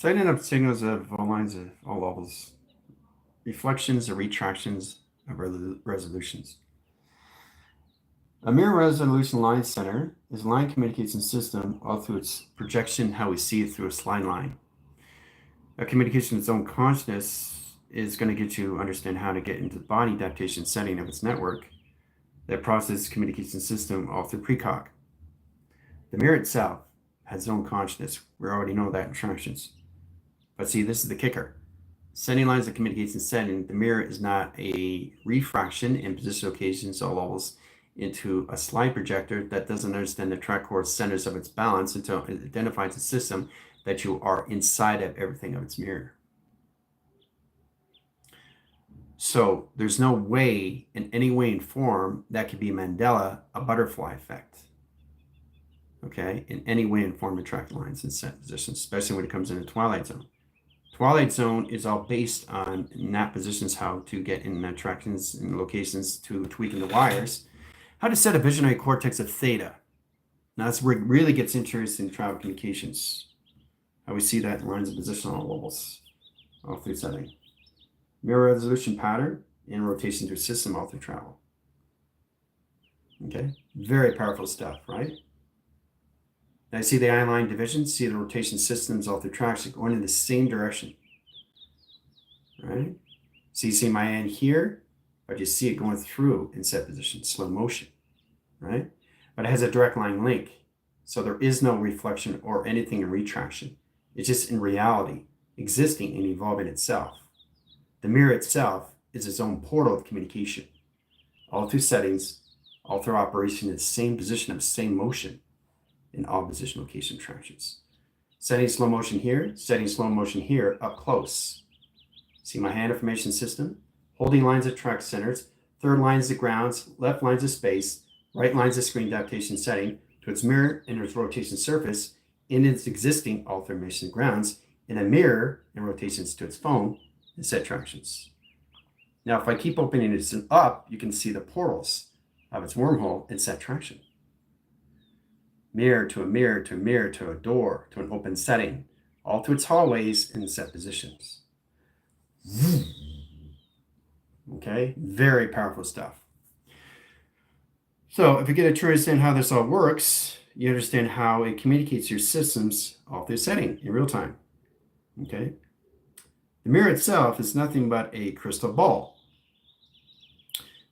Setting up signals of all lines of all levels, reflections or retractions of resolutions. A mirror resolution line center is a line communication system all through its projection, how we see it through a slide line. A communication of its own consciousness is going to get you to understand how to get into the body adaptation setting of its network that processes communication system all through precog. The mirror itself has its own consciousness. We already know that in instructions. But see, this is the kicker. Setting lines of communication setting, the mirror is not a refraction in position locations all levels into a slide projector that doesn't understand the track core centers of its balance until it identifies a system that you are inside of everything of its mirror. So there's no way, in any way and form, that could be Mandela, a butterfly effect. Okay, in any way and form, attract lines in set positions, especially when it comes into twilight zone. Twilight zone is all based on not positions, how to get in attractions and locations to tweaking the wires, how to set a visionary cortex of theta. Now that's where it really gets interesting in travel communications. How we see that in lines of position on all levels, all through setting. Mirror resolution pattern and rotation through system all through travel. Okay, very powerful stuff, right? Now see the ion line division, see the rotation systems all through traction going in the same direction, right? So you see my end here, but you see it going through in set position, slow motion, right? But it has a direct line link. So there is no reflection or anything in retraction. It's just in reality, existing and evolving itself. The mirror itself is its own portal of communication, all through settings, all through operation in the same position of same motion in all position location tractions. Setting slow motion here, setting slow motion here up close. See my hand information system, holding lines of track centers, third lines of grounds, left lines of space, right lines of screen adaptation setting to its mirror and its rotation surface in its existing alternation grounds in a mirror and rotations to its phone and set tractions. Now, if I keep opening this up, you can see the portals of its wormhole and set traction. Mirror to a mirror to a mirror to a door to an open setting, all through its hallways and set positions. Okay, very powerful stuff. So if you get a true understanding how this all works, you understand how it communicates your systems all through setting in real time. Okay. The mirror itself is nothing but a crystal ball.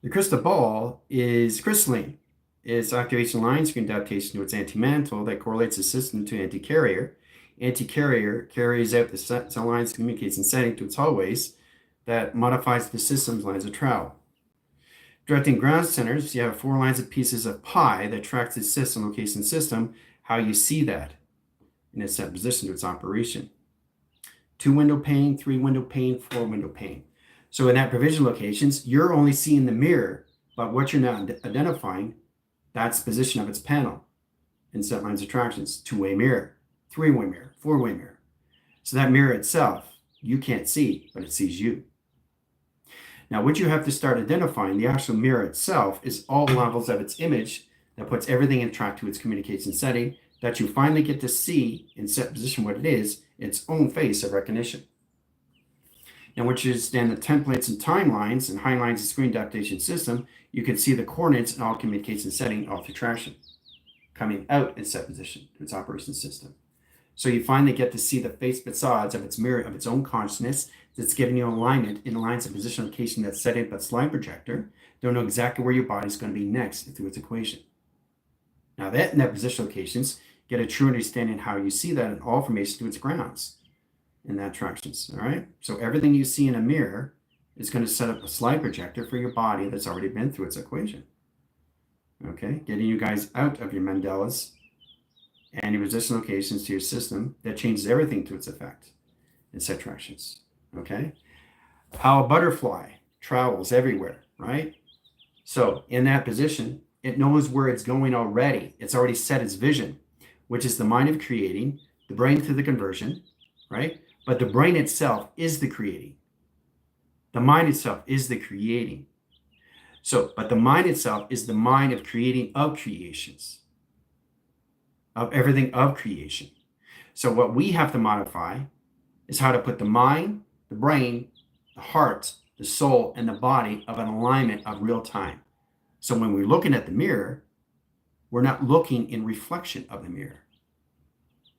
The crystal ball is crystalline. Its activation line screen adaptation to its anti-mantle that correlates the system to anti-carrier. Anti-carrier carries out the cell lines, communicates and setting to its hallways that modifies the system's lines of travel. Directing ground centers, you have 4 lines of pieces of pi that tracks the system, location system, how you see that in a set position to its operation. 2 window pane, 3 window pane, 4 window pane. So in that provision locations, you're only seeing the mirror, but what you're not identifying, that's the position of its panel in set lines of tractions. 2-way mirror, 3-way mirror, 4-way mirror. So that mirror itself, you can't see, but it sees you. Now, what you have to start identifying, the actual mirror itself is all levels of its image that puts everything in track to its communication setting that you finally get to see in set position what it is, its own face of recognition. Now, once you understand the templates and timelines and high lines of screen adaptation system, you can see the coordinates in all communication setting all through traction coming out in set position to its operation system. So you finally get to see the face facades of its mirror of its own consciousness that's giving you alignment in lines of position location that's set up that slide projector. Don't know exactly where your body's going to be next through its equation. Now that in that position locations, get a true understanding how you see that in all formation to its grounds in that tractions. All right. So everything you see in a mirror is going to set up a slide projector for your body that's already been through its equation. Okay, getting you guys out of your Mandelas and your position locations to your system that changes everything to its effect in set tractions. Okay, how a butterfly travels everywhere, right? So in that position, it knows where it's going already. It's already set its vision, which is the mind of creating, the brain through the conversion, right? But the brain itself is the creating. The mind itself is the creating. So, but the mind itself is the mind of creating of creations, of everything of creation. So what we have to modify is how to put the mind, the brain, the heart, the soul, and the body of an alignment of real time. So when we're looking at the mirror, we're not looking in reflection of the mirror.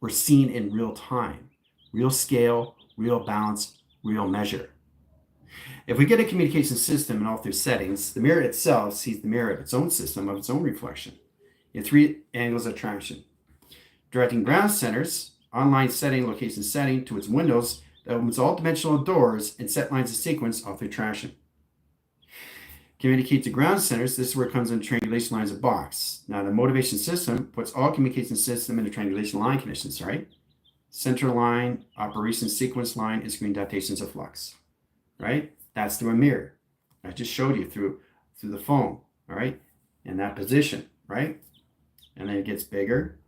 We're seeing in real time, real scale, real balance, real measure. If we get a communication system in all through settings, the mirror itself sees the mirror of its own system, of its own reflection, in 3 angles of traction. Directing ground centers, online setting, location setting, to its windows that opens all dimensional doors and set lines of sequence all through traction. Communicate to ground centers, this is where it comes in triangulation lines of box. Now the motivation system puts all communication system into triangulation line conditions, right? Center line, operation sequence line, and screen datations of flux, right? That's through a mirror. I just showed you through the phone, all right? In that position, right? And then it gets bigger,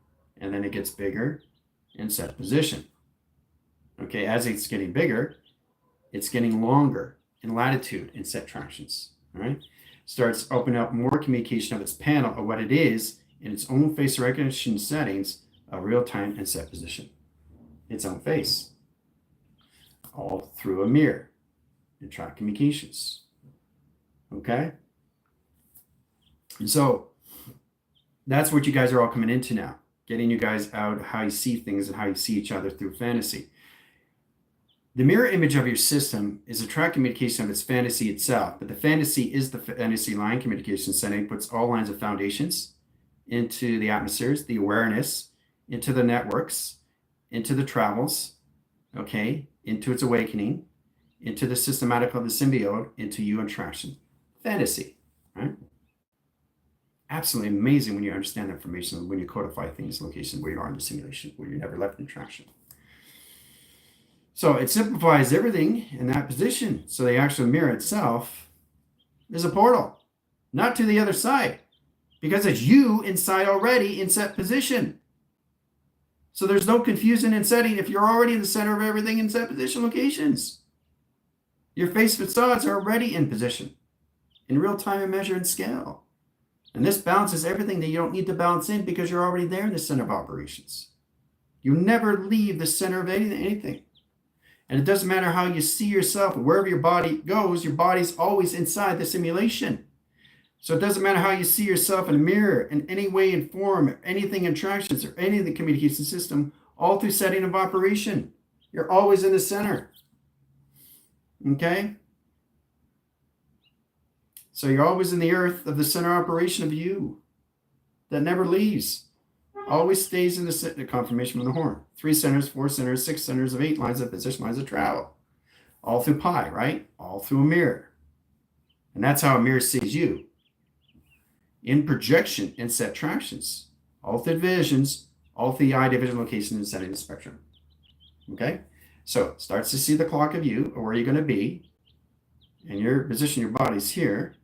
and then it gets bigger in set position. Okay, as it's getting bigger, it's getting longer in latitude in set tractions, all right? Starts opening up more communication of its panel of what it is in its own face recognition settings of real time and set position. Its own face, all through a mirror and track communications. Okay? And so that's what you guys are all coming into now, getting you guys out how you see things and how you see each other through fantasy. The mirror image of your system is a track communication of its fantasy itself, but the fantasy is the fantasy line communication setting, puts all lines of foundations into the atmospheres, the awareness, into the networks, into the travels, okay, into its awakening, into the systematic of the symbiote, into you and traction. Fantasy, right? Absolutely amazing when you understand the information, when you codify things, location where you are in the simulation, where you never left in traction. So it simplifies everything in that position. So the actual mirror itself is a portal, not to the other side, because it's you inside already in set position. So there's no confusion in setting if you're already in the center of everything in set position locations. Your face facades are already in position, in real time and measure and scale. And this balances everything that you don't need to balance in because you're already there in the center of operations. You never leave the center of anything. And it doesn't matter how you see yourself, wherever your body goes, your body's always inside the simulation. So it doesn't matter how you see yourself in a mirror, in any way and form, or anything in tractions, or any of the communication system, all through setting of operation. You're always in the center. Okay? So you're always in the earth of the center operation of you that never leaves. Always stays in the confirmation from the horn. 3 centers, 4 centers, 6 centers of 8 lines of position, lines of travel. All through pi, right? All through a mirror. And that's how a mirror sees you. In projection and set tractions. All through divisions, all through the eye division location and setting the spectrum. Okay? So it starts to see the clock of you, or where you're going to be. And your position, your body's here,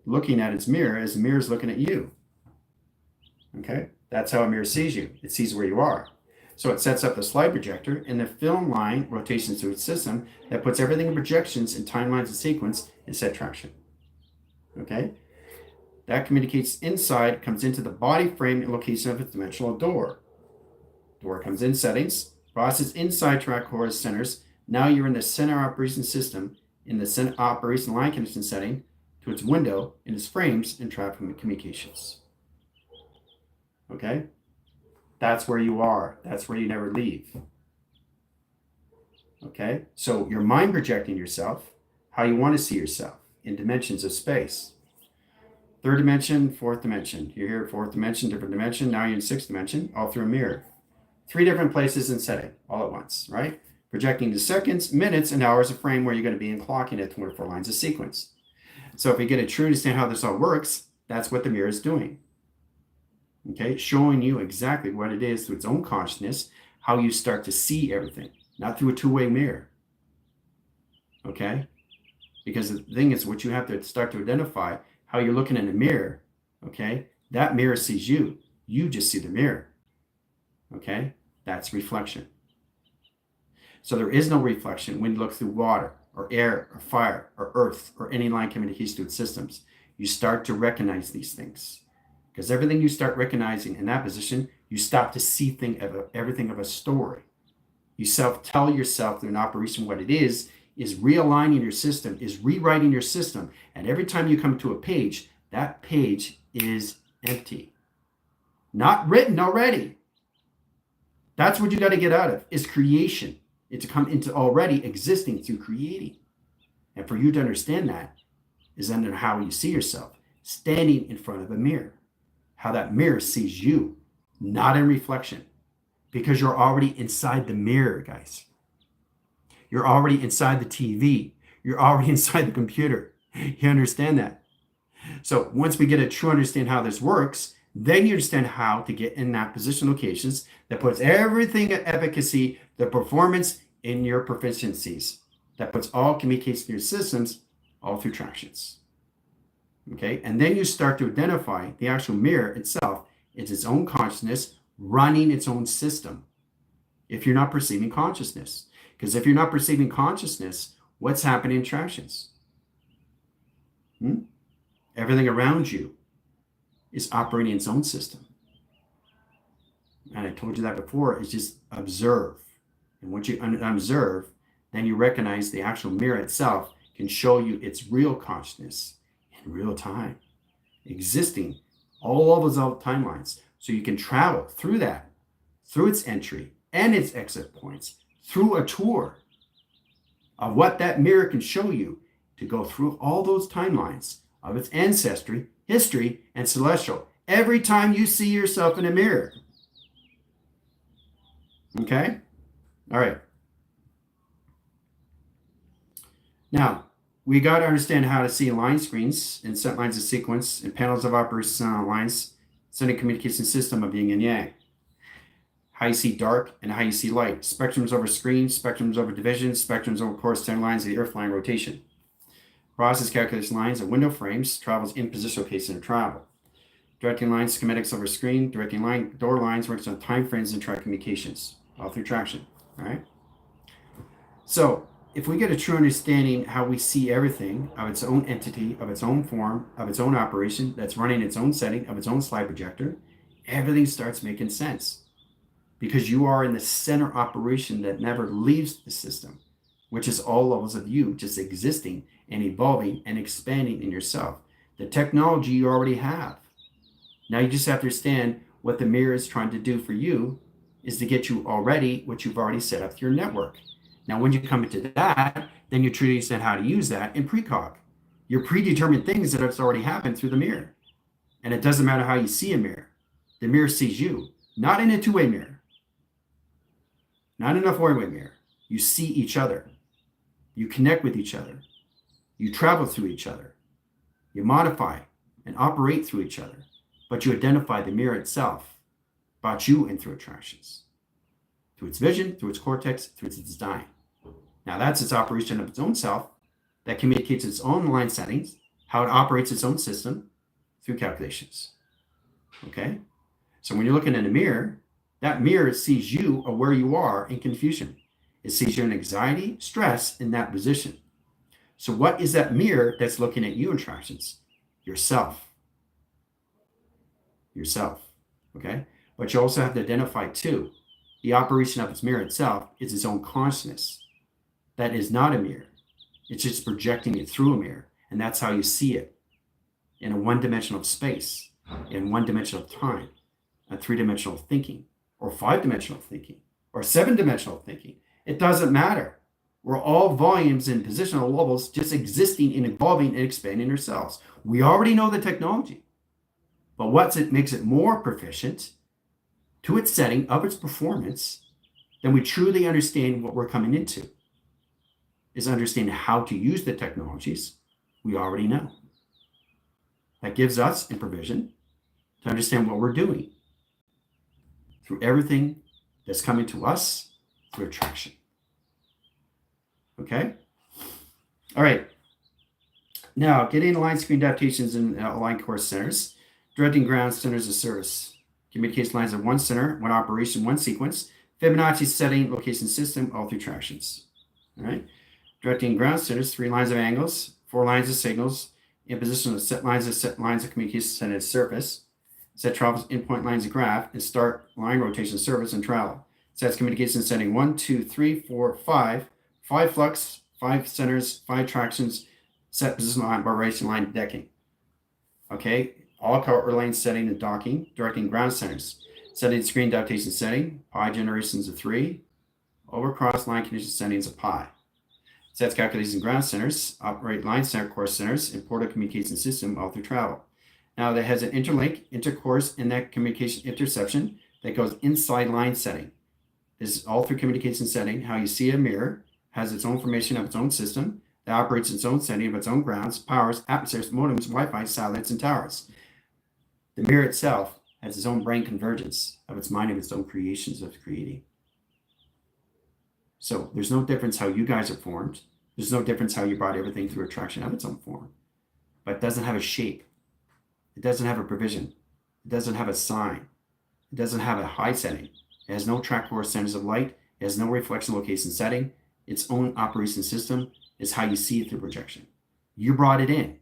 looking at its mirror as the mirror is looking at you. Okay? That's how a mirror sees you. It sees where you are. So it sets up the slide projector and the film line rotations through its system that puts everything in projections and timelines and sequence in set traction. Okay? That communicates inside, comes into the body frame and location of its dimensional door. Door comes in settings, process inside track core centers. Now you're in the center operation system in the center operation line condition setting to its window in its frames and track communications. Okay? That's where you are. That's where you never leave. Okay? So you're mind projecting yourself, how you want to see yourself in dimensions of space. 3rd dimension, 4th dimension. You're here at 4th dimension, different dimension. Now you're in 6th dimension, all through a mirror. 3 different places in setting, all at once, right? Projecting to seconds, minutes, and hours of frame where you're going to be in clocking at 24 lines of sequence. So if you get a true understanding how this all works, that's what the mirror is doing. Okay, showing you exactly what it is through its own consciousness, how you start to see everything, not through a two-way mirror. Okay, because the thing is, what you have to start to identify, how you're looking in the mirror. Okay, that mirror sees you. You just see the mirror. Okay, that's reflection. So there is no reflection when you look through water or air or fire or earth or any line communication to its systems. You start to recognize these things. Because everything you start recognizing in that position, you stop to see everything of a story. You self-tell yourself through an operation what it is realigning your system, is rewriting your system. And every time you come to a page, that page is empty. Not written already. That's what you got to get out of, is creation. It's to come into already existing through creating. And for you to understand that is under how you see yourself, standing in front of a mirror. How that mirror sees you, not in reflection. Because you're already inside the mirror, guys. You're already inside the TV. You're already inside the computer. You understand that? So once we get a true understanding how this works, then you understand how to get in that position locations that puts everything at efficacy, the performance in your proficiencies. That puts all communication in your systems all through tractions. Okay, and then you start to identify the actual mirror itself. It's its own consciousness running its own system. If you're not perceiving consciousness. Because if you're not perceiving consciousness, what's happening in tractions? Everything around you is operating its own system. And I told you that before, it's just observe. And once you observe, then you recognize the actual mirror itself can show you its real consciousness in real time, existing all of those timelines. So you can travel through that, through its entry and its exit points, through a tour of what that mirror can show you, to go through all those timelines of its ancestry, history, and celestial every time you see yourself in a mirror. Okay? All right. Now, we got to understand how to see line screens and set lines of sequence and panels of operation lines, sending communication system of yin and yang. How you see dark and how you see light. Spectrums over screen, spectrums over division, spectrums over corresponding lines of the earth line rotation. Process calculation lines of window frames, travels in position location of travel. Directing lines, schematics over screen, directing line, door lines works on time frames and track communications, all through traction, all right? So if we get a true understanding how we see everything of its own entity, of its own form, of its own operation, that's running its own setting, of its own slide projector, everything starts making sense. Because you are in the center operation that never leaves the system, which is all levels of you just existing and evolving and expanding in yourself. The technology you already have. Now you just have to understand what the mirror is trying to do for you is to get you already what you've already set up through your network. Now, when you come into that, then you truly understand how to use that in precog. Your predetermined things that have already happened through the mirror. And it doesn't matter how you see a mirror. The mirror sees you, not in a two-way mirror. Not in a four-way mirror. You see each other. You connect with each other. You travel through each other. You modify and operate through each other. But you identify the mirror itself about you and through attractions. Through its vision, through its cortex, through its design. Now that's its operation of its own self that communicates its own line settings, how it operates its own system through calculations. Okay? So when you're looking in a mirror, that mirror sees you or where you are in confusion. It sees you in anxiety, stress in that position. So what is that mirror that's looking at you in tractions? Yourself. Yourself. Okay? But you also have to identify too, the operation of its mirror itself is its own consciousness. That is not a mirror. It's just projecting it through a mirror. And that's how you see it in a one-dimensional space, in one-dimensional time, a three-dimensional thinking, or five-dimensional thinking, or seven-dimensional thinking. It doesn't matter. We're all volumes and positional levels just existing and evolving and expanding ourselves. We already know the technology. But what makes it more proficient to its setting of its performance, then we truly understand what we're coming into, is understanding how to use the technologies we already know. That gives us in provision to understand what we're doing through everything that's coming to us through attraction. Okay? All right. Now, getting line screen adaptations in aligned course centers, directing ground centers of service. Communication lines of one center, one operation, one sequence. Fibonacci setting, location system, all through tractions. All right? Directing ground centers, 3 lines of angles, 4 lines of signals, in position of set lines of communication centered surface. Set travels in point lines of graph and start line rotation service and travel. So that's communication setting 1, 2, 3, 4, 5. 5 flux, 5 centers, 5 tractions, set position line, vibration line, decking. Okay, all color line setting and docking, directing ground centers. Setting screen adaptation setting, pi generations of 3, over cross line condition settings of pi. Sets calculations ground centers, operate line center core centers, and portal communication system all through travel. Now that has an interlink, intercourse, and that communication interception that goes inside line setting. This is all through communication setting. How you see a mirror has its own information of its own system that operates its own setting of its own grounds, powers, atmospheres, modems, Wi-Fi, satellites, and towers. The mirror itself has its own brain convergence of its mind and its own creations of creating. So there's no difference how you guys are formed. There's no difference how you brought everything through attraction of its own form. But it doesn't have a shape. It doesn't have a provision. It doesn't have a sign. It doesn't have a high setting. It has no track core centers of light. It has no reflection location setting. Its own operation system is how you see it through projection. You brought it in.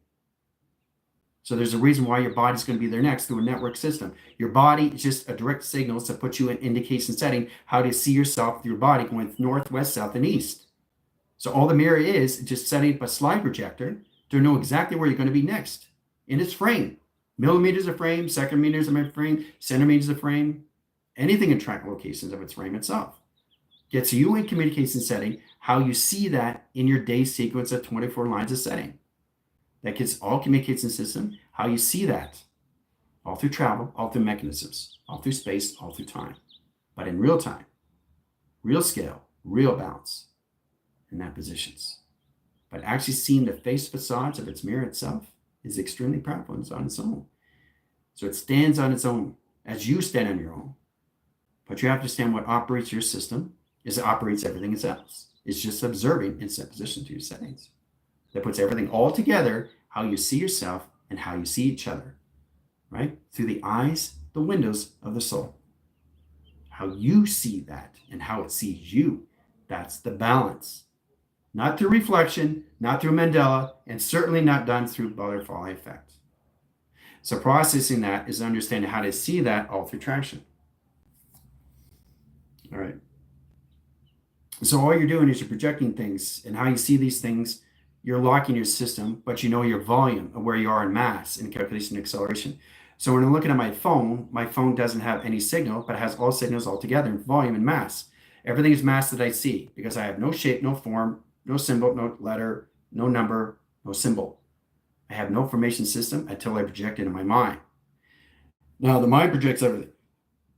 So there's a reason why your body's going to be there next through a network system. Your body is just a direct signal to put you in indication setting, how to see yourself through your body going north, west, south, and east. So all the mirror is just setting up a slide projector to know exactly where you're going to be next in its frame. Millimeters of frame, centimeters of frame, centimeters of frame, anything in track locations of its frame itself. Gets you in communication setting, how you see that in your day sequence of 24 lines of setting. That gets all communication system, how you see that, all through travel, all through mechanisms, all through space, all through time, but in real time, real scale, real balance in that positions. But actually seeing the face facades of its mirror itself is extremely powerful and it's on its own. So it stands on its own as you stand on your own. But you have to understand what operates your system is it operates everything else. It's just observing in set position to your settings. That puts everything all together, how you see yourself and how you see each other, right? Through the eyes, the windows of the soul. How you see that and how it sees you. That's the balance. Not through reflection, not through Mandela, and certainly not done through butterfly effect. So processing that is understanding how to see that all through traction. All right. So all you're doing is you're projecting things, and how you see these things, you're locking your system, but you know your volume of where you are in mass in calculation and acceleration. So when I'm looking at my phone doesn't have any signal, but it has all signals all together in volume and mass. Everything is mass that I see because I have no shape, no form, no symbol, no letter, no number, no symbol. I have no formation system until I project it in my mind. Now the mind projects everything.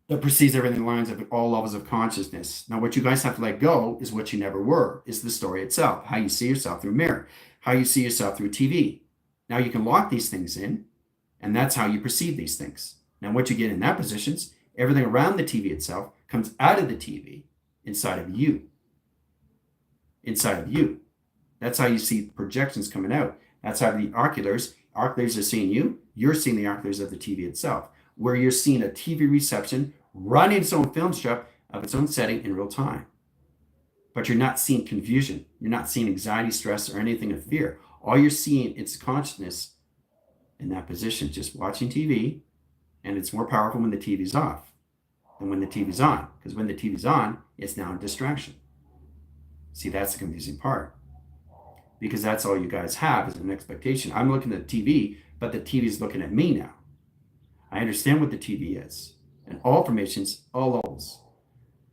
That perceives everything lines of all levels of consciousness. Now, what you guys have to let go is what you never were, is the story itself, how you see yourself through a mirror, how you see yourself through TV. Now, you can lock these things in, and that's how you perceive these things. Now, what you get in that positions, everything around the TV itself comes out of the TV inside of you. Inside of you. That's how you see projections coming out. That's how the oculars are seeing you. You're seeing the oculars of the TV itself, where you're seeing a TV reception running its own film strip of its own setting in real time. But you're not seeing confusion. You're not seeing anxiety, stress, or anything of fear. All you're seeing is consciousness in that position, just watching TV, and it's more powerful when the TV's off than when the TV's on, because when the TV's on, it's now a distraction. See, that's the confusing part, because that's all you guys have is an expectation. I'm looking at the TV, but the TV is looking at me now. I understand what the TV is, and all formations, all levels.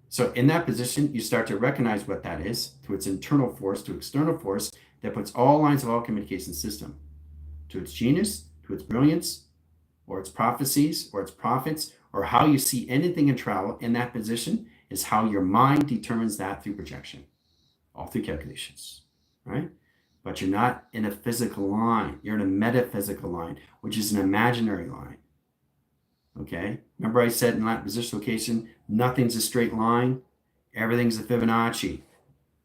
So in that position, you start to recognize what that is to its internal force, to external force that puts all lines of all communication system, to its genius, to its brilliance, or its prophecies, or its prophets, or how you see anything in travel in that position is how your mind determines that through projection, all through calculations, right? But you're not in a physical line. You're in a metaphysical line, which is an imaginary line. Okay, remember I said in that position location, nothing's a straight line. Everything's a Fibonacci,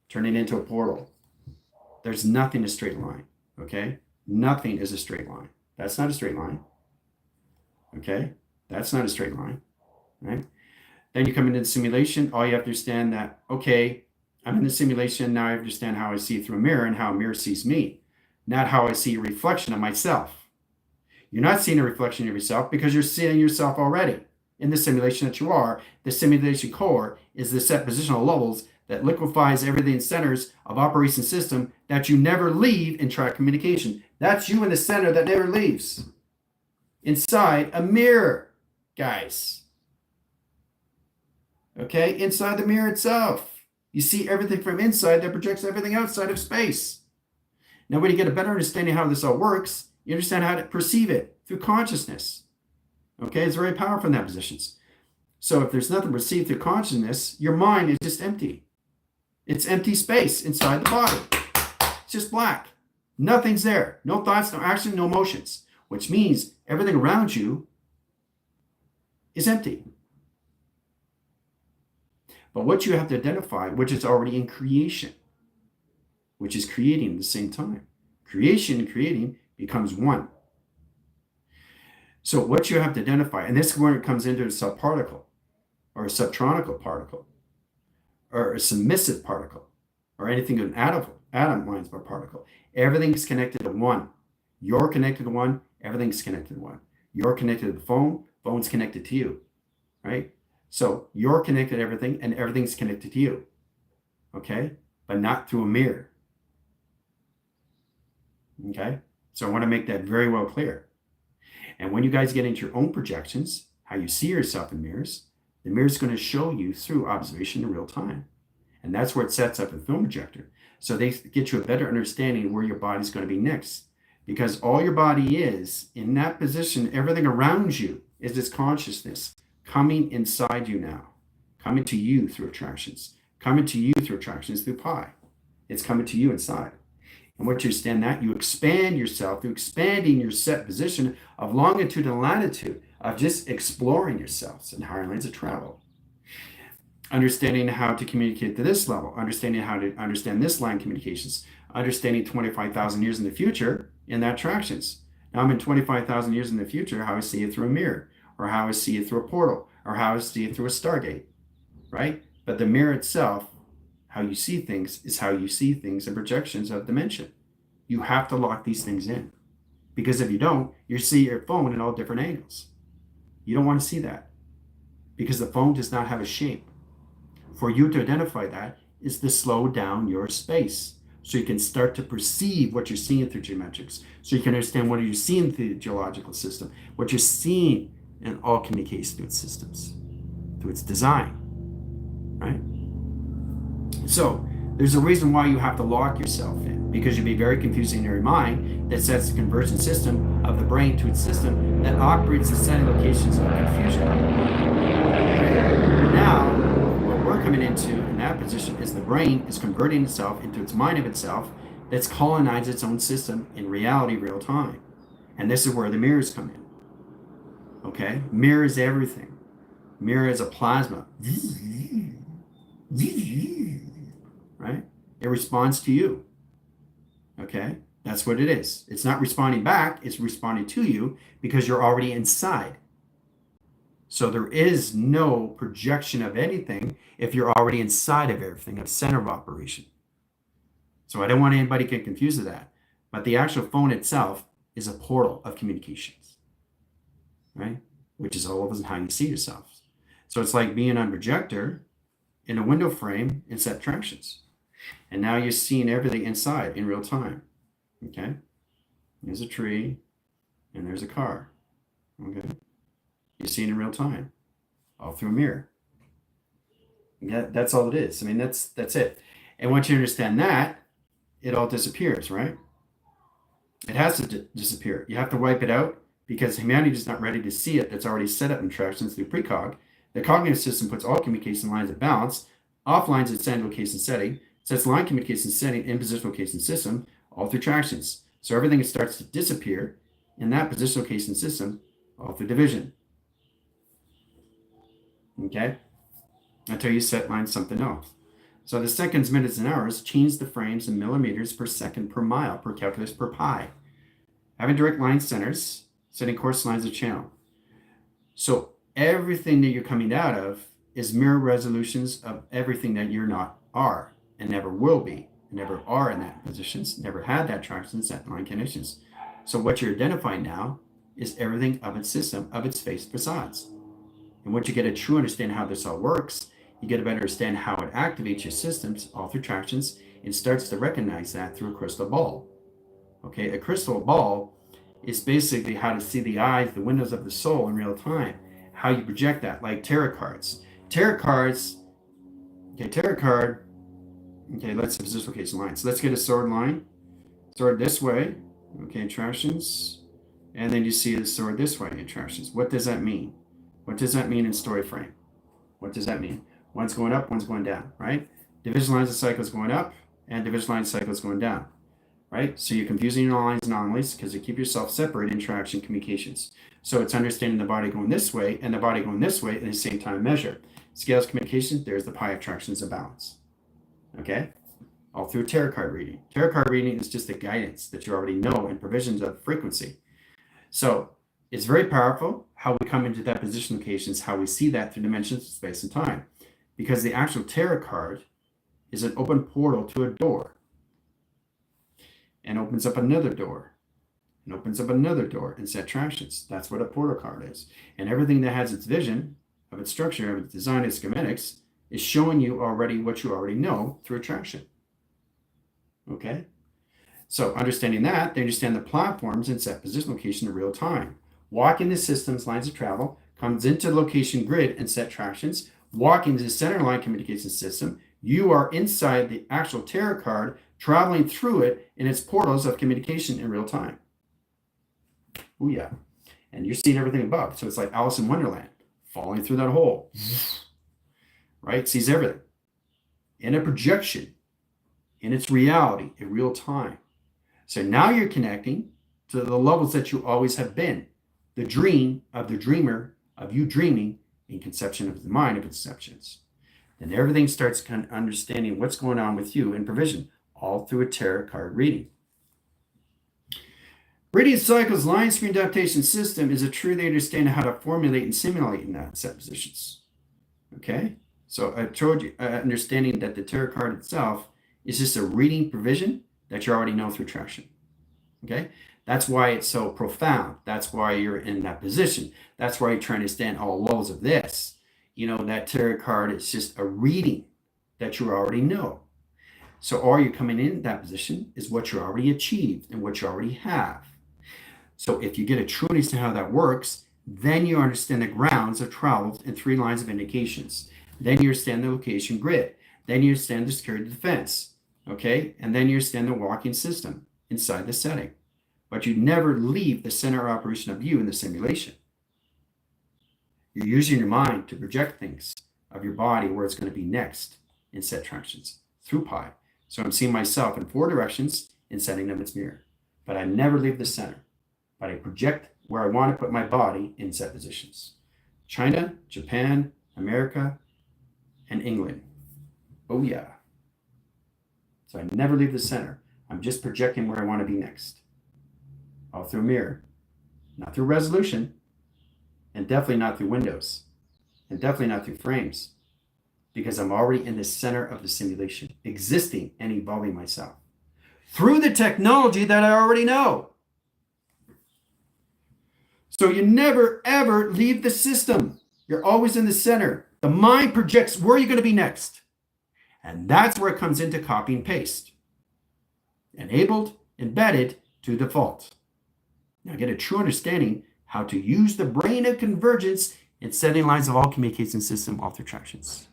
turning into a portal. There's nothing a straight line. Okay, nothing is a straight line. That's not a straight line. Okay, that's not a straight line. Right? Then you come into the simulation. All you have to understand that, okay, I'm in the simulation. Now I understand how I see through a mirror and how a mirror sees me, not how I see a reflection of myself. You're not seeing a reflection of yourself because you're seeing yourself already. in the simulation that you are. The simulation core is the set positional levels that liquefies everything in centers of operation system that you never leave in track communication. That's you in the center that never leaves. Inside a mirror, guys. Okay, inside the mirror itself. You see everything from inside that projects everything outside of space. Now, when you get a better understanding of how this all works, you understand how to perceive it through consciousness. Okay, it's very powerful in that position. So if there's nothing perceived through consciousness, your mind is just empty. It's empty space inside the body. It's just black. Nothing's there. No thoughts, no action, no emotions, which means everything around you is empty. But what you have to identify, which is already in creation, which is creating at the same time. Creation and creating becomes one. So what you have to identify, and this is where it comes into a subparticle, or a subtronical particle, or a submissive particle, or anything an atom lines per particle. Everything's connected to one. You're connected to one, everything's connected to one. You're connected to the phone, phone's connected to you, right? So you're connected to everything, and everything's connected to you, okay? But not through a mirror, okay? So I want to make that very well clear. And when you guys get into your own projections, how you see yourself in mirrors, the mirror is going to show you through observation in real time. And that's where it sets up a film projector. So they get you a better understanding of where your body's going to be next. Because all your body is, in that position, everything around you is this consciousness coming inside you now. Coming to you through attractions. Coming to you through attractions through pi. It's coming to you inside. And once you understand that, you expand yourself through expanding your set position of longitude and latitude, of just exploring yourselves in higher lanes of travel. Understanding how to communicate to this level, understanding how to understand this line communications, understanding 25,000 years in the future in that attractions. Now I'm in 25,000 years in the future, how I see it through a mirror, or how I see it through a portal, or how I see it through a stargate, right? But the mirror itself, how you see things, is how you see things in projections of dimension. You have to lock these things in, because if you don't, you see your phone in all different angles. You don't want to see that, because the phone does not have a shape. For you to identify that is to slow down your space, so you can start to perceive what you're seeing through geometrics, so you can understand what you're seeing through the geological system, what you're seeing in all communication systems, through its design, right? So there's a reason why you have to lock yourself in, because you'll be very confusing in your mind that sets the conversion system of the brain to its system that operates the setting locations of confusion. Now, what we're coming into in that position is the brain is converting itself into its mind of itself that's colonized its own system in reality, real time. And this is where the mirrors come in. Okay? Mirror is everything. Mirror is a plasma. Right? It responds to you. Okay? That's what it is. It's not responding back, it's responding to you because you're already inside. So there is no projection of anything if you're already inside of everything, of center of operation. So I don't want anybody to get confused with that. But the actual phone itself is a portal of communications, right? Which is all of us and how you see yourself. So it's like being on a projector in a window frame in set attractions. And now you're seeing everything inside in real time. Okay? There's a tree and there's a car. Okay? You're seeing in real time, all through a mirror. Yeah, that's all it is. I mean, that's it. And once you understand that, it all disappears, right? It has to disappear. You have to wipe it out because humanity is not ready to see it. That's already set up in attractions through precog. The cognitive system puts all communication lines at balance, off lines at send location setting, sets line communication setting in position location system, all through tractions. So everything starts to disappear in that position location system, all through division. Okay? Until you set line something else. So the seconds, minutes, and hours change the frames in millimeters per second per mile per calculus per pi. Having direct line centers, setting course lines of channel. So everything that you're coming out of is mirror resolutions of everything that you're not are and never will be, and never are in that positions, never had that tractions, that line connections. So what you're identifying now is everything of its system, of its face facades. And once you get a true understanding how this all works, you get a better understanding how it activates your systems, all through tractions, and starts to recognize that through a crystal ball. Okay, a crystal ball is basically how to see the eyes, the windows of the soul in real time, how you project that, like tarot cards. Tarot cards, okay, tarot card, okay, let's have this location line. So let's get a sword line. Sword this way, okay, attractions. And then you see the sword this way, attractions. What does that mean? What does that mean in story frame? What does that mean? One's going up, one's going down, right? Division lines of cycles going up, and division lines of cycles going down, right? So you're confusing your lines and anomalies because you keep yourself separate in interaction communications. So it's understanding the body going this way and the body going this way at the same time measure. Scales communication, there's the pi of attractions of balance. Okay? All through tarot card reading. Tarot card reading is just a guidance that you already know and provisions of frequency. So it's very powerful how we come into that position locations, how we see that through dimensions of space and time. Because the actual tarot card is an open portal to a door. And opens up another door. And opens up another door and set attractions. That's what a portal card is. And everything that has its vision, of its structure, of its design, its schematics, is showing you already what you already know through attraction. Okay? So understanding that, they understand the platforms and set position location in real time. Walking the system's lines of travel, comes into the location grid and set tractions. Walking to the center line communication system, you are inside the actual tarot card, traveling through it in its portals of communication in real time. Oh yeah. And you're seeing everything above. So it's like Alice in Wonderland, falling through that hole. Right? Sees everything. In a projection, in its reality, in real time. So now you're connecting to the levels that you always have been. The dream of the dreamer, of you dreaming in conception of the mind of conceptions. And everything starts kind of understanding what's going on with you in provision, all through a tarot card reading. Reading cycles line screen adaptation system is a truly understanding how to formulate and simulate in that set positions. Okay? So I told you, understanding that the tarot card itself is just a reading provision that you already know through attraction. Okay? That's why it's so profound. That's why you're in that position. That's why you're trying to understand all levels of this. You know, that tarot card is just a reading that you already know. So all you're coming in that position is what you already achieved and what you already have. So if you get a true understanding how that works, then you understand the grounds of travel and 3 lines of indications. Then you understand the location grid. Then you understand the security defense. Okay? And then you understand the walking system inside the setting. But you never leave the center of operation of you in the simulation. You're using your mind to project things of your body where it's going to be next in set tractions through pi. So I'm seeing myself in 4 directions and setting them its mirror. But I never leave the center. But I project where I want to put my body in set positions. China, Japan, America, and England. Oh yeah. So I never leave the center. I'm just projecting where I want to be next. All through a mirror. Not through resolution. And definitely not through windows. And definitely not through frames. Because I'm already in the center of the simulation. Existing and evolving myself. Through the technology that I already know. So you never, ever leave the system. You're always in the center. The mind projects where you're going to be next. And that's where it comes into copy and paste. Enabled, embedded to default. Now get a true understanding how to use the brain of convergence in setting lines of all communication system off attractions.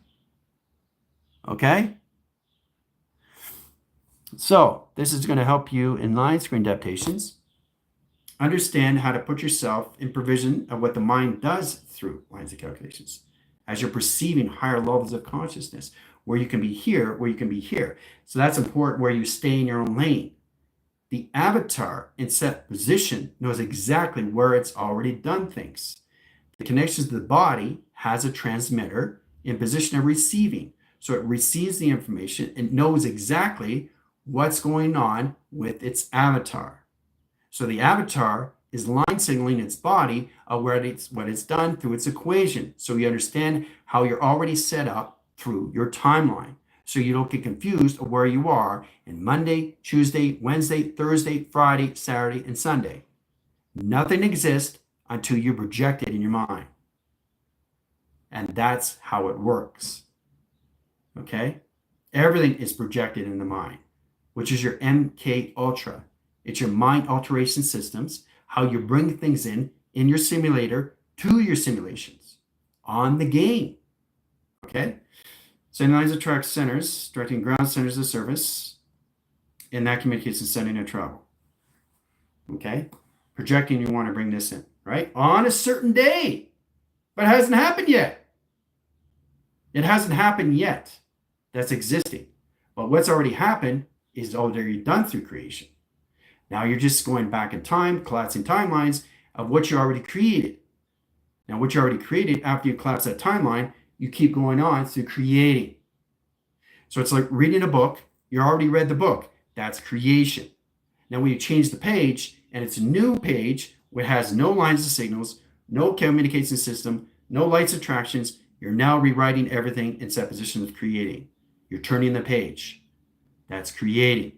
Okay? So this is going to help you in line screen adaptations. Understand how to put yourself in provision of what the mind does through lines of calculations. As you're perceiving higher levels of consciousness, where you can be here, where you can be here. So that's important where you stay in your own lane. The avatar in set position knows exactly where it's already done things. The connections to the body has a transmitter in position of receiving. So it receives the information and knows exactly what's going on with its avatar. So the avatar is line signaling its body of what it's done through its equation. So you understand how you're already set up through your timeline. So you don't get confused of where you are in Monday, Tuesday, Wednesday, Thursday, Friday, Saturday, and Sunday. Nothing exists until you project it in your mind. And that's how it works. Okay? Everything is projected in the mind, which is your MK Ultra. It's your mind alteration systems, how you bring things in your simulator to your simulations on the game. Okay? Sending lines attract centers, directing ground centers of service, and that communicates to sending and travel. Okay? Projecting, you want to bring this in, right? On a certain day, but it hasn't happened yet. It hasn't happened yet. That's existing. But what's already happened is already done through creation. Now you're just going back in time, collapsing timelines of what you already created. Now, what you already created, after you collapse that timeline, you keep going on through creating. So it's like reading a book. You already read the book. That's creation. Now, when you change the page and it's a new page which has no lines of signals, no communication system, no lights attractions, you're now rewriting everything in set position of creating. You're turning the page. That's creating.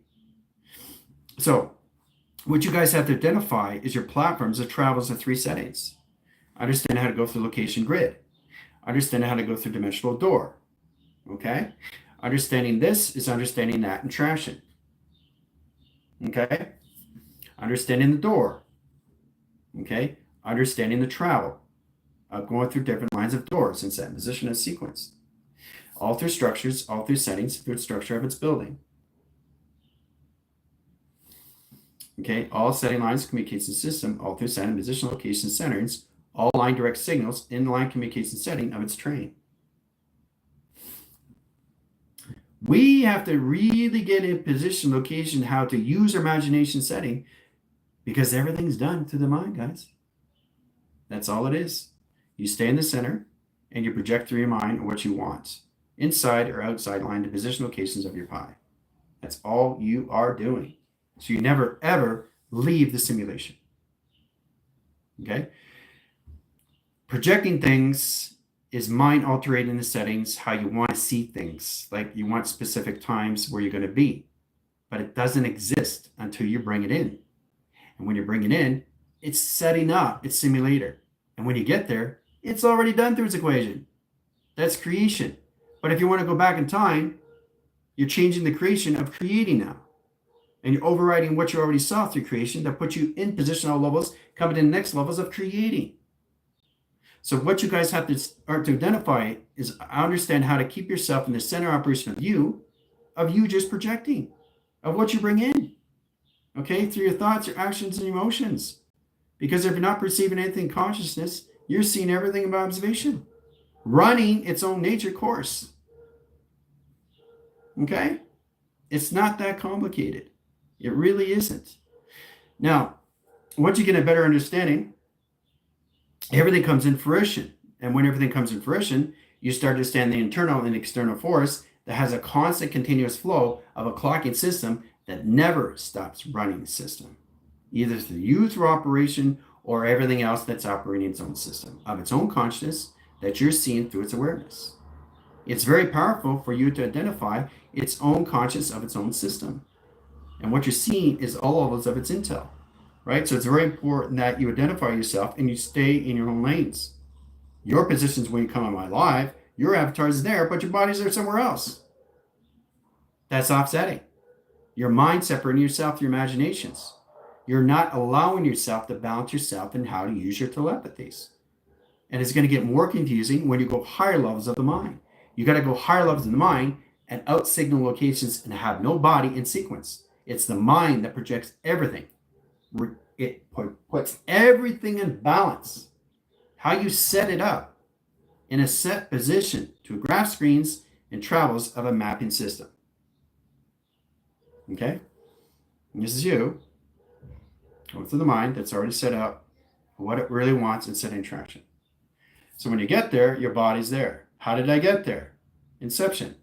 So what you guys have to identify is your platforms that travels in 3 settings. Understand how to go through location grid. Understand how to go through dimensional door. Okay? Understanding this is understanding that in traction. Okay? Understanding the door. Okay? Understanding the travel of going through different lines of doors in set position and sequence. All through structures, all through settings, through the structure of its building. Okay? All setting lines, communication system, all through setting, position, location, centers, all line direct signals in the line communication setting of its train. We have to really get in position, location, how to use our imagination setting, because everything's done through the mind, guys. That's all it is. You stay in the center and you project through your mind what you want, inside or outside line the position locations of your pie. That's all you are doing. So you never ever leave the simulation. Okay? Projecting things is mind altering the settings, how you want to see things. Like you want specific times where you're going to be. But it doesn't exist until you bring it in. And when you bring it in, it's setting up its simulator. And when you get there, it's already done through its equation. That's creation. But if you want to go back in time, you're changing the creation of creating now. And you're overriding what you already saw through creation that puts you in positional levels, coming to the next levels of creating. So what you guys have to start to identify is understand how to keep yourself in the center operation of you just projecting, of what you bring in, okay, through your thoughts, your actions, and emotions. Because if you're not perceiving anything in consciousness, you're seeing everything by observation, running its own nature course. Okay? It's not that complicated. It really isn't. Now, once you get a better understanding, everything comes in fruition. And when everything comes in fruition, you start to understand the internal and external force that has a constant continuous flow of a clocking system that never stops running the system, either through you through operation or everything else that's operating its own system of its own consciousness that you're seeing through its awareness. It's very powerful for you to identify its own conscious of its own system. And what you're seeing is all levels of its intel, right? So it's very important that you identify yourself and you stay in your own lanes. Your positions when you come on my live, your avatar is there, but your bodies are somewhere else. That's offsetting. Your mind separating yourself through your imaginations. You're not allowing yourself to balance yourself in how to use your telepathies. And it's going to get more confusing when you go higher levels of the mind. You got to go higher levels of the mind and out signal locations and have no body in sequence. It's the mind that projects everything. It puts everything in balance. How you set it up in a set position to graph screens and travels of a mapping system. Okay? And this is you going through the mind that's already set up what it really wants and set in traction. So when you get there, your body's there. How did I get there? Inception.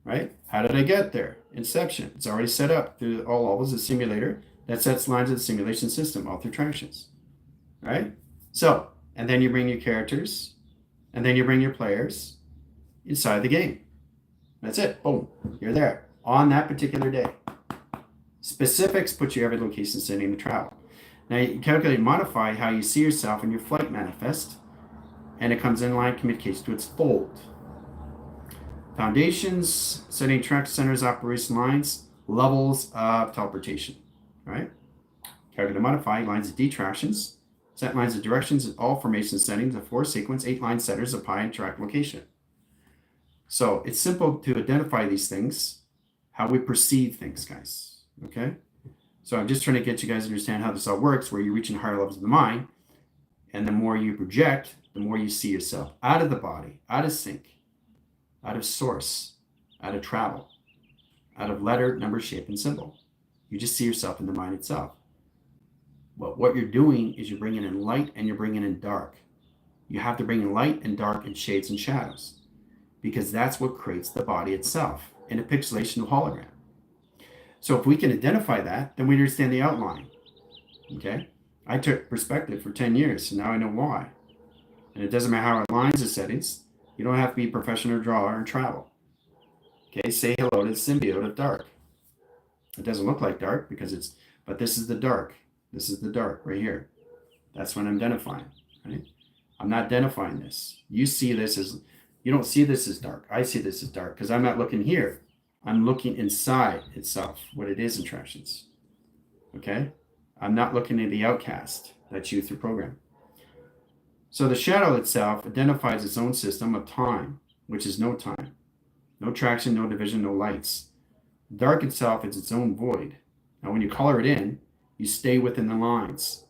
Right? How did I get there? Inception. It's already set up through all levels of the simulator that sets lines of the simulation system all through tractions. Right? So, and then you bring your characters, and then you bring your players inside the game. That's it. Boom. You're there on that particular day. Specifics put you every location setting to travel. Now you calculate and modify how you see yourself in your flight manifest and it comes in line, communicates to its fold. Foundations, setting track centers, operation lines, levels of teleportation, right? Calculate and modify lines of detractions, set lines of directions in all formation settings, a 4 sequence, 8 line setters of pi and track location. So it's simple to identify these things, how we perceive things, guys, okay? So I'm just trying to get you guys to understand how this all works, where you're reaching higher levels of the mind, and the more you project, the more you see yourself out of the body, out of sync, out of source, out of travel, out of letter, number, shape, and symbol. You just see yourself in the mind itself. But what you're doing is you're bringing in light and you're bringing in dark. You have to bring in light and dark and shades and shadows, because that's what creates the body itself in a pixelation of hologram. So if we can identify that, then we understand the outline. Okay? I took perspective for 10 years, so now I know why. And it doesn't matter how it aligns the settings. You don't have to be a professional drawer and travel. Okay, say hello to the symbiote of dark. It doesn't look like dark but this is the dark. This is the dark right here. That's what I'm identifying, right? I'm not identifying this. You don't see this as dark. I see this as dark because I'm not looking here. I'm looking inside itself, what it is in attractions. Okay? I'm not looking at the outcast. That's you through program. So the shadow itself identifies its own system of time, which is no time. No traction, no division, no lights. Dark itself is its own void. Now when you color it in, you stay within the lines.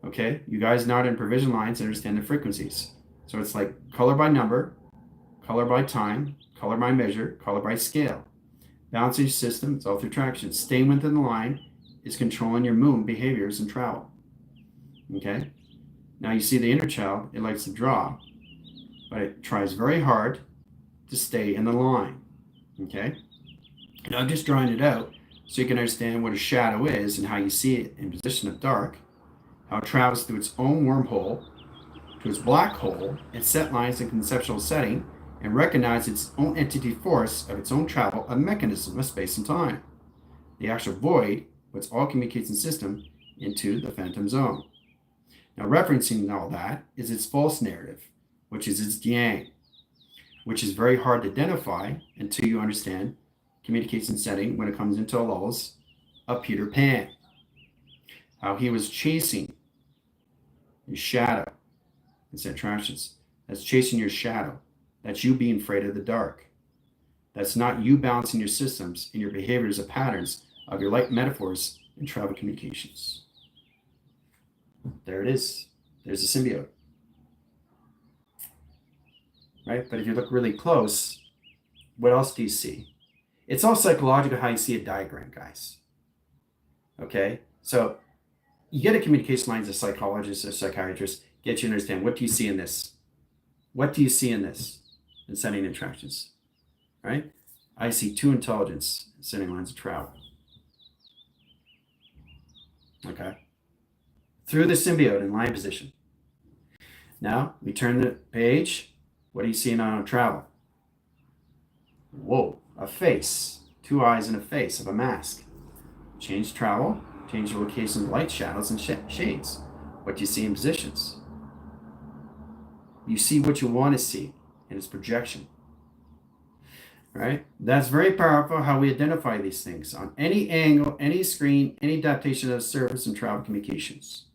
Okay? You guys not in provision lines understand the frequencies. So it's like color by number, color by time, color by measure, color by scale. Balancing system, it's all through traction. Staying within the line is controlling your moon behaviors and travel. Okay? Now you see the inner child, it likes to draw, but it tries very hard to stay in the line. Okay? Now I'm just drawing it out so you can understand what a shadow is and how you see it in position of dark, how it travels through its own wormhole, to its black hole, and set lines in conceptual setting, and recognize its own entity force of its own travel, a mechanism of space and time. The actual void puts all communication system into the phantom zone. Now referencing all that is its false narrative, which is its yang, which is very hard to identify until you understand communication setting when it comes into levels of Peter Pan. How he was chasing his shadow. It's attractions. That's chasing your shadow. That's you being afraid of the dark. That's not you balancing your systems and your behaviors of patterns of your light metaphors and travel communications. There it is. There's a symbiote. Right? But if you look really close, what else do you see? It's all psychological how you see a diagram, guys. Okay? So you get a communication line as a psychologist or psychiatrist, get you to understand, what do you see in this? What do you see in this? In setting attractions, right? I see 2 intelligence setting lines of travel. Okay? Through the symbiote in line position. Now, we turn the page. What are you seeing on travel? Whoa, a face. 2 eyes and a face of a mask. Change travel. Change the location of light, shadows, and shades. What do you see in positions? You see what you want to see in its projection. Right? That's very powerful how we identify these things on any angle, any screen, any adaptation of surface and travel communications.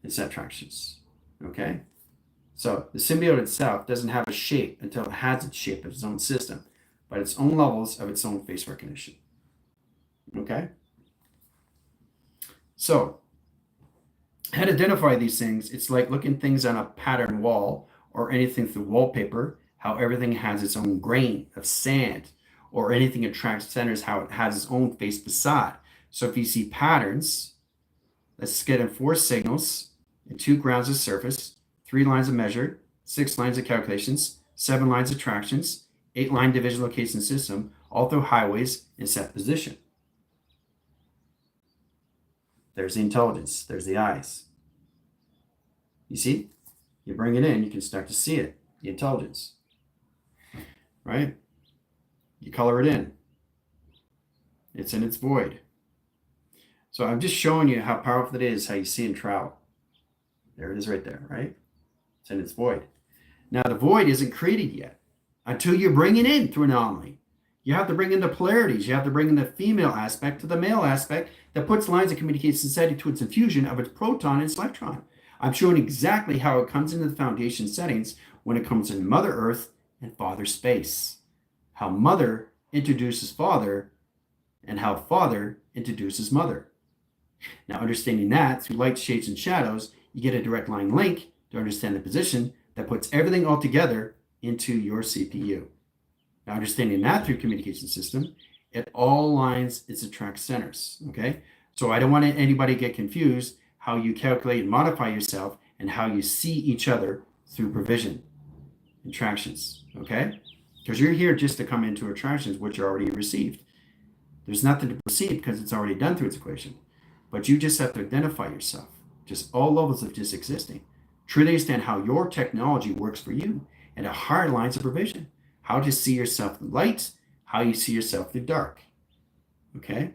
It's attractions. Okay? So the symbiote itself doesn't have a shape until it has its shape of its own system, but its own levels of its own face recognition. Okay? So, how to identify these things, it's like looking things on a pattern wall or anything through wallpaper, how everything has its own grain of sand, or anything attracts centers, how it has its own face facade. So if you see patterns, let's get in 4 signals and 2 grounds of surface, 3 lines of measure, 6 lines of calculations, 7 lines of tractions, 8 line division location system, all through highways in set position. There's the intelligence. There's the eyes. You see? You bring it in, you can start to see it, the intelligence. Right? You color it in. It's in its void. So I'm just showing you how powerful it is, how you see and travel. There it is right there, right? and it's void. Now, the void isn't created yet until you bring it in through an anomaly. You have to bring in the polarities. You have to bring in the female aspect to the male aspect that puts lines of communication setting to its infusion of its proton and its electron. I'm showing exactly how it comes into the foundation settings when it comes in Mother Earth and Father Space. How Mother introduces Father and how Father introduces Mother. Now, understanding that through light, shades, and shadows, you get a direct line link to understand the position that puts everything all together into your CPU. Now, understanding that through communication system, it all aligns its attract centers, okay? So I don't want anybody to get confused how you calculate and modify yourself and how you see each other through provision, attractions, okay? Because you're here just to come into attractions, which are already received. There's nothing to perceive because it's already done through its equation. But you just have to identify yourself, just all levels of just existing. Truly understand how your technology works for you and the hard lines of provision. How to see yourself through light, how you see yourself through dark. Okay?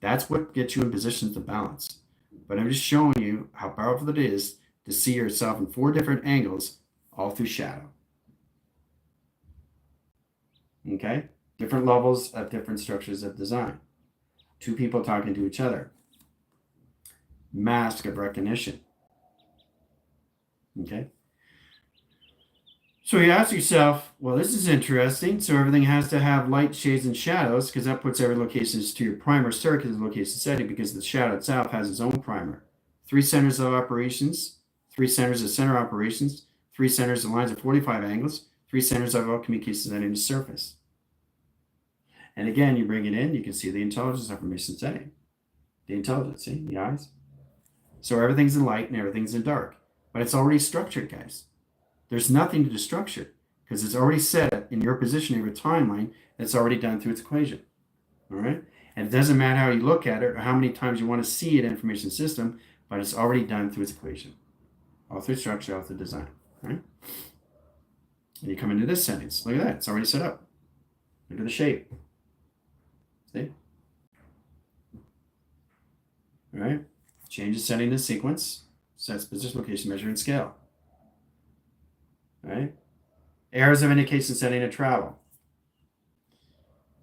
That's what gets you in positions of balance. But I'm just showing you how powerful it is to see yourself in 4 different angles, all through shadow. Okay? Different levels of different structures of design. 2 people talking to each other. Mask of recognition. Okay? So you ask yourself, well, this is interesting. So everything has to have light, shades, and shadows because that puts every location to your primer circuit as a location setting because the shadow itself has its own primer. 3 centers of operations, 3 centers of center operations, 3 centers of lines of 45 angles, 3 centers of all communications setting to surface. And again, you bring it in, you can see the intelligence information setting. The intelligence, see, the eyes. So everything's in light and everything's in dark. But it's already structured, guys. There's nothing to destructure because it's already set in your position in your timeline that's already done through its equation. All right? And it doesn't matter how you look at it or how many times you want to see it in information system, but it's already done through its equation. All through structure, all through design. Right? And you come into this sentence. Look at that. It's already set up. Look at the shape. See? All right? Changes setting to sequence. Sets position, location, measure, and scale. All right? Errors of indication setting to travel.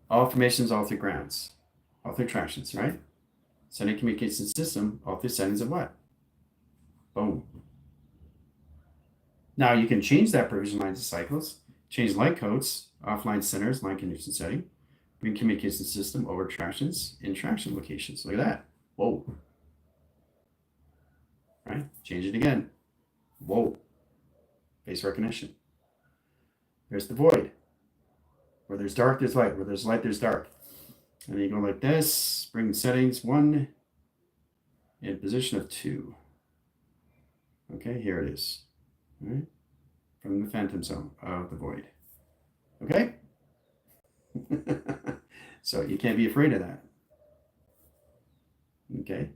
All formations, all through grounds. All through tractions, right? Setting communication system, all through settings of what? Boom. Now you can change that provision lines of cycles, change light codes, offline centers, line condition setting, bring communication system over tractions, in traction locations. Look at that. Whoa. Right? Change it again. Whoa. Face recognition. There's the void. Where there's dark, there's light. Where there's light, there's dark. And then you go like this. Bring settings 1 in position of 2. Okay, here it is. All right? From the phantom zone of the void. Okay? So you can't be afraid of that. Okay?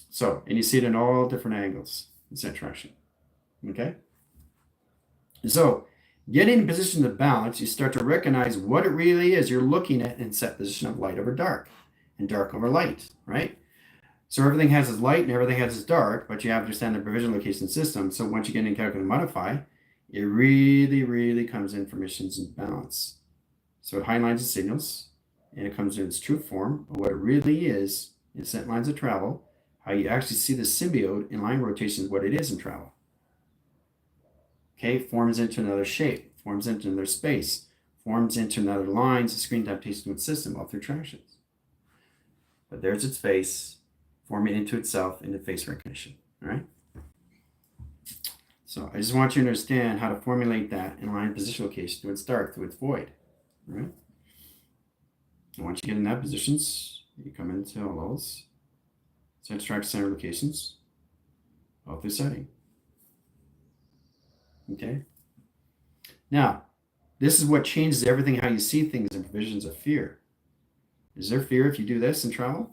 So, and you see it in all different angles. It's attraction. Okay? So, getting in position of balance, you start to recognize what it really is you're looking at in set position of light over dark and dark over light, right? So everything has its light and everything has its dark, but you have to understand the provision location system. So once you get in calculate and modify, it really, really comes in formations in balance. So it highlights the signals, and it comes in its true form of what it really is in set lines of travel, how you actually see the symbiote in line rotation is what it is in travel. Okay, forms into another shape, forms into another space, forms into another lines of screen adaptation to its system, all through tractions. But there's its face, forming into itself into face recognition, all right? So I just want you to understand how to formulate that in line position location to its dark, to its void, all right? And once you get in that positions, you come into all those. So extract center locations, all through setting. Okay. Now, this is what changes everything how you see things in provisions of fear. Is there fear if you do this in travel?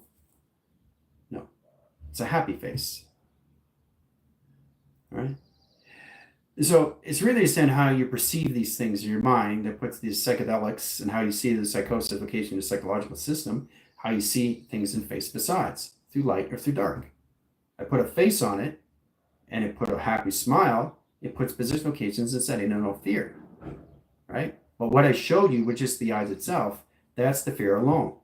No. It's a happy face. All right. So it's really understand how you perceive these things in your mind that puts these psychedelics and how you see the psychosis location of the psychological system, how you see things in face facades, through light or through dark. I put a face on it, and it put a happy smile, it puts position locations and setting and no fear, right? But what I showed you with just the eyes itself, that's the fear alone,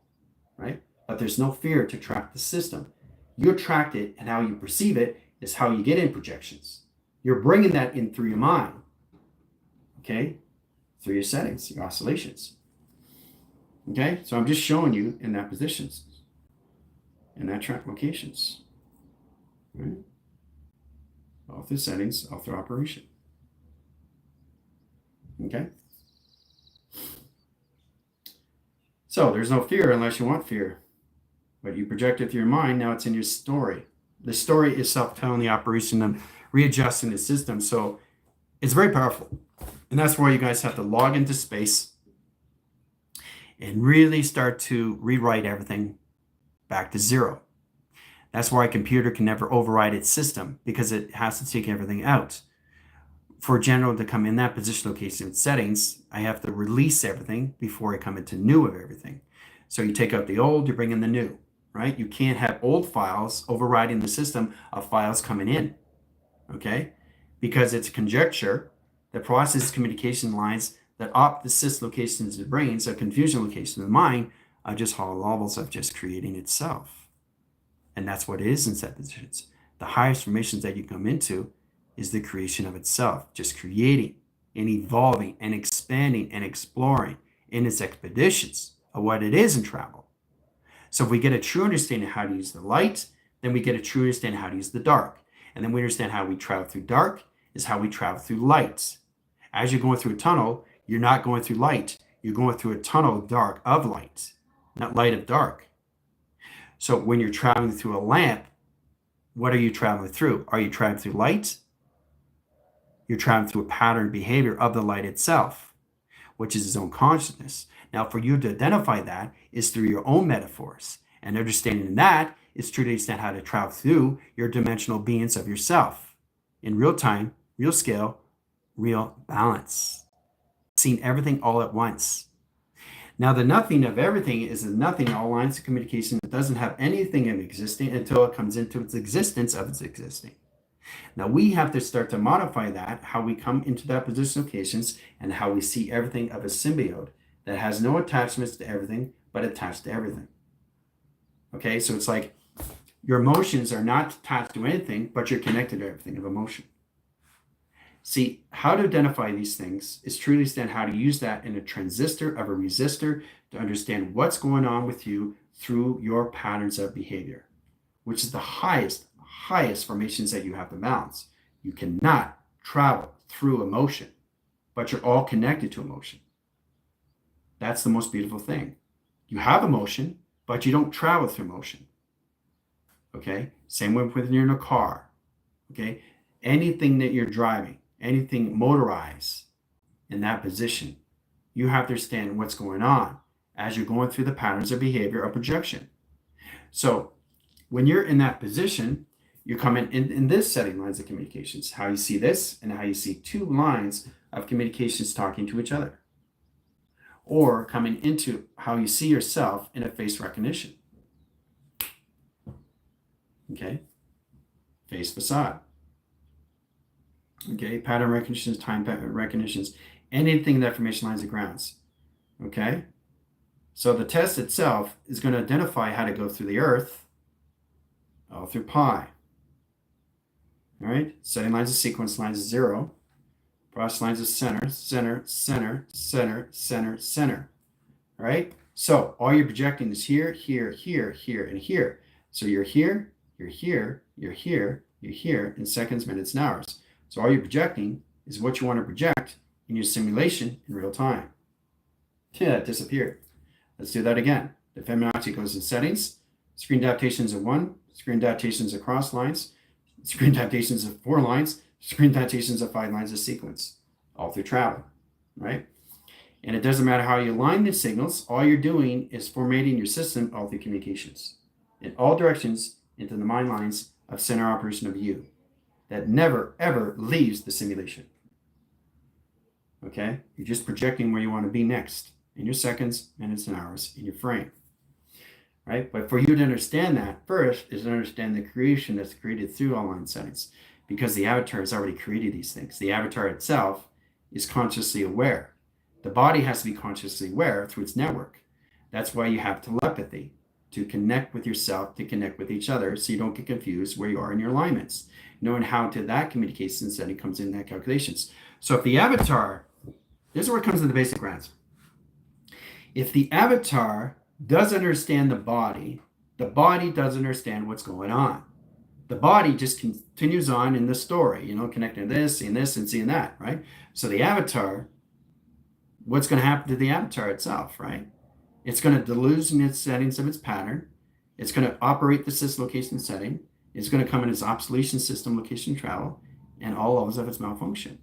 right? But there's no fear to track the system. You attract it, and how you perceive it is how you get in projections. You're bringing that in through your mind, okay? Through your settings, your oscillations. Okay, so I'm just showing you in that positions, in that track locations, right? All through settings, all through operation. Okay. So there's no fear unless you want fear, but you project it through your mind. Now it's in your story. The story is self-telling the operation of readjusting the system. So it's very powerful. And that's why you guys have to log into space and really start to rewrite everything back to zero. That's why a computer can never override its system, because it has to take everything out. For general to come in that position location settings, I have to release everything before I come into new of everything. So you take out the old, you bring in the new, right? You can't have old files overriding the system of files coming in, okay? Because it's conjecture that processes communication lines that opt the sys locations of the brain, so confusion location of the mind, are just hollow levels of just creating itself. And that's what it is in set positions. The highest formations that you come into is the creation of itself, just creating and evolving and expanding and exploring in its expeditions of what it is in travel. So if we get a true understanding of how to use the light, then we get a true understanding of how to use the dark. And then we understand how we travel through dark is how we travel through light. As you're going through a tunnel, you're not going through light. You're going through a tunnel dark of light, not light of dark. So when you're traveling through a lamp, what are you traveling through? Are you traveling through light? You're traveling through a pattern behavior of the light itself, which is its own consciousness. Now, for you to identify that is through your own metaphors. And understanding that is to understand how to travel through your dimensional beings of yourself in real time, real scale, real balance. Seeing everything all at once. Now, the nothing of everything is the nothing, all lines of communication that doesn't have anything of existing until it comes into its existence of its existing. Now, we have to start to modify that, how we come into that position locations and how we see everything of a symbiote that has no attachments to everything, but attached to everything. Okay, so it's like your emotions are not attached to anything, but you're connected to everything of emotion. See, how to identify these things is truly understand how to use that in a transistor of a resistor to understand what's going on with you through your patterns of behavior, which is the highest formations that you have to balance. You cannot travel through emotion, but you're all connected to emotion. That's the most beautiful thing. You have emotion, but you don't travel through emotion. Okay? Same way when you're in a car. Okay? Anything that you're driving, anything motorized in that position, you have to understand what's going on as you're going through the patterns of behavior or projection. So when you're in that position, you're coming in this setting lines of communications, how you see this and how you see two lines of communications talking to each other. Or coming into how you see yourself in a face recognition. Okay? Face facade. Okay? Pattern recognitions, time pattern recognitions, anything that formation lines of grounds. Okay? So the test itself is going to identify how to go through the earth, all through pi. All right? Setting lines of sequence, lines of 0. Process lines of center, center, center, center, center, center. All right? So all you're projecting is here, here, here, here, and here. So you're here, you're here, you're here, you're here in seconds, minutes, and hours. So all you're projecting is what you want to project in your simulation in real time. Yeah, it disappeared. Let's do that again. The Fibonacci goes in settings, screen adaptations of 1, screen adaptations across lines, screen adaptations of 4 lines, screen adaptations of 5 lines of sequence, all through travel, right? And it doesn't matter how you align the signals, all you're doing is formatting your system all through communications in all directions into the mind lines of center operation of you that never, ever leaves the simulation. Okay? You're just projecting where you want to be next in your seconds, minutes, and hours in your frame. Right? But for you to understand that, first is to understand the creation that's created through all line settings. because the avatar has already created these things. The avatar itself is consciously aware. The body has to be consciously aware through its network. That's why you have telepathy, to connect with yourself, to connect with each other, so you don't get confused where you are in your alignments. Knowing how to that communication setting comes in that calculations. So if the avatar, this is where it comes to the basic answer. If the avatar doesn't understand the body doesn't understand what's going on. The body just continues on in the story, connecting to this, seeing this, and seeing that, right? So the avatar, what's going to happen to the avatar itself, right? It's going to delude in its settings of its pattern. It's going to operate the sys location setting. It's going to come in its obsolescence system, location travel, and all levels of its malfunction.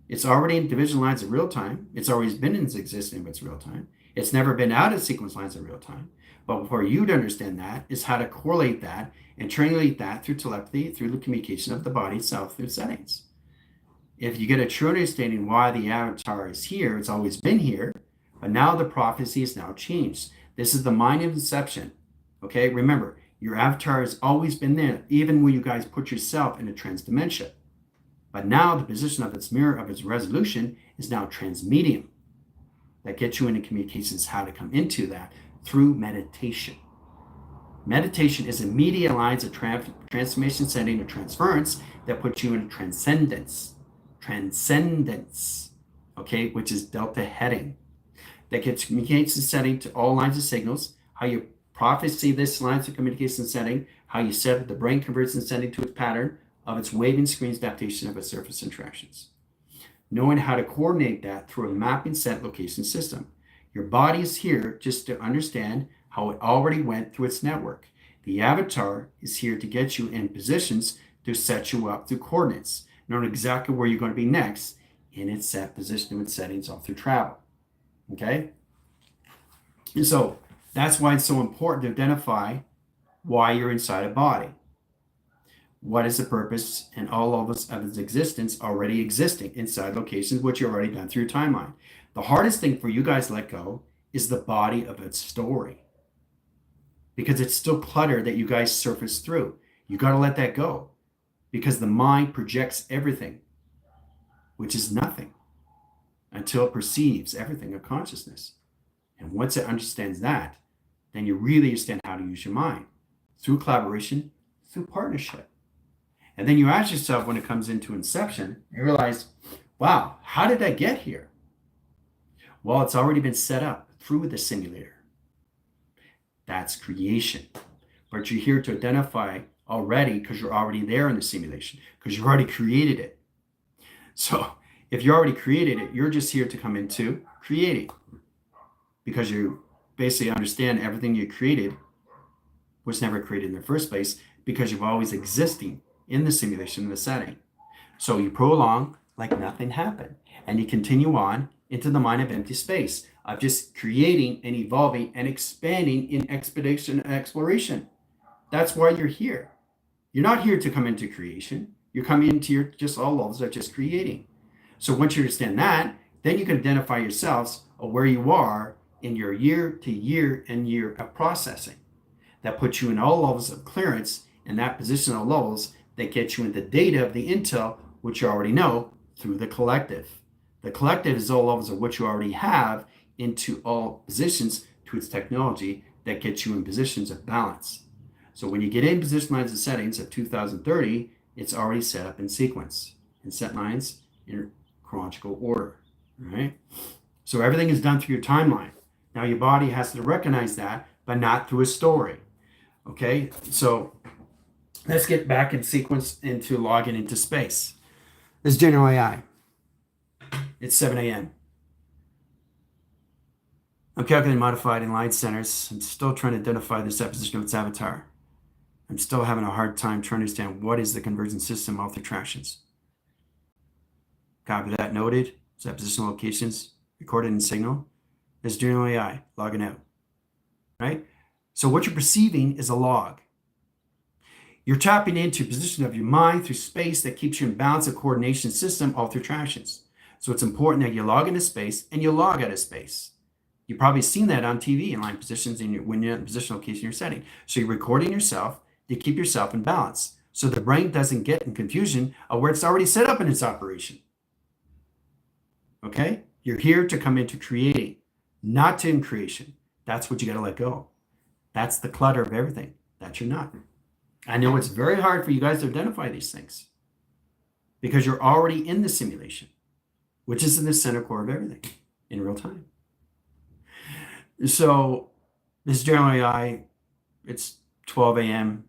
It's already in division lines of real time. It's always been in its existence of its real time. It's never been out of sequence lines of real time. But for you to understand that is how to correlate that and triangulate that through telepathy, through the communication of the body itself through settings. If you get a true understanding why the avatar is here, it's always been here, but now the prophecy is now changed. This is the mind of inception. Okay, remember, your avatar has always been there, even when you guys put yourself in a trans dimension. But now the position of its mirror, of its resolution, is now transmedium. That gets you into communications, how to come into that through meditation. Meditation is a media alliance of transformation setting or transference that puts you in transcendence. Transcendence, okay, which is delta heading. That gets communication setting to all lines of signals, how you prophecy this lines of communication setting, how you set up the brain conversion setting to its pattern of its waving screens adaptation of its surface interactions. Knowing how to coordinate that through a mapping set location system. Your body is here just to understand how it already went through its network. The avatar is here to get you in positions to set you up through coordinates, knowing exactly where you're going to be next in its set position and settings all through travel. Okay? And so that's why it's so important to identify why you're inside a body. What is the purpose and all of its existence already existing inside locations, which you've already done through your timeline. The hardest thing for you guys to let go is the body of its story, because it's still clutter that you guys surface through. You got to let that go, because the mind projects everything, which is nothing, until it perceives everything of consciousness. And once it understands that, then you really understand how to use your mind through collaboration, through partnership. And then you ask yourself, when it comes into inception, you realize, wow, how did I get here? Well, it's already been set up through the simulator. That's creation. But you're here to identify already, because you're already there in the simulation, because you've already created it. So if you already created it, you're just here to come into creating, because you basically understand everything you created was never created in the first place, because you've always existing in the simulation, in the setting. So you prolong like nothing happened, and you continue on into the mind of empty space, of just creating and evolving and expanding in expedition and exploration. That's why you're here. You're not here to come into creation. You're coming into your just all levels of just creating. So once you understand that, then you can identify yourselves of where you are in your year to year and year of processing. That puts you in all levels of clearance, and that positional levels that get you in the data of the intel, which you already know through the collective. The collective is all levels of what you already have into all positions to its technology that gets you in positions of balance. So when you get in position lines and settings of 2030, it's already set up in sequence, in set lines, in chronological order, right? So everything is done through your timeline. Now your body has to recognize that, but not through a story, okay? So let's get back in sequence into logging into space. This is General AI. It's 7 a.m. I'm calculating modified in light centers. I'm still trying to identify the set position of its avatar. I'm still having a hard time trying to understand what is the conversion system of retractions. Copy that, noted. Set position locations, recorded in signal. This is General AI, logging out, right? So what you're perceiving is a log. You're tapping into a position of your mind through space that keeps you in balance of coordination system all through tractions. So it's important that you log into space and you log out of space. You've probably seen that on TV in line positions when you're in position location you're setting. So you're recording yourself to keep yourself in balance. so the brain doesn't get in confusion of where it's already set up in its operation. Okay? You're here to come into creating, not to in creation. That's what you got to let go. That's the clutter of everything that you're not. I know it's very hard for you guys to identify these things because you're already in the simulation, which is in the center core of everything in real time. So this general AI, it's 12 a.m.,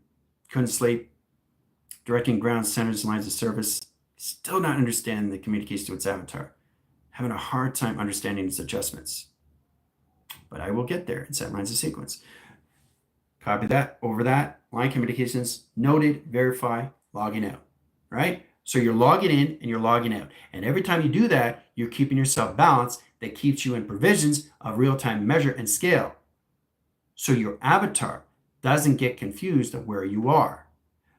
couldn't sleep, directing ground centers lines of service, still not understanding the communication to its avatar, having a hard time understanding its adjustments. But I will get there and set lines of sequence. Copy that, over that, line communications, noted, verify, logging out, right? So you're logging in and you're logging out. And every time you do that, you're keeping yourself balanced. That keeps you in provisions of real-time measure and scale. So your avatar doesn't get confused of where you are.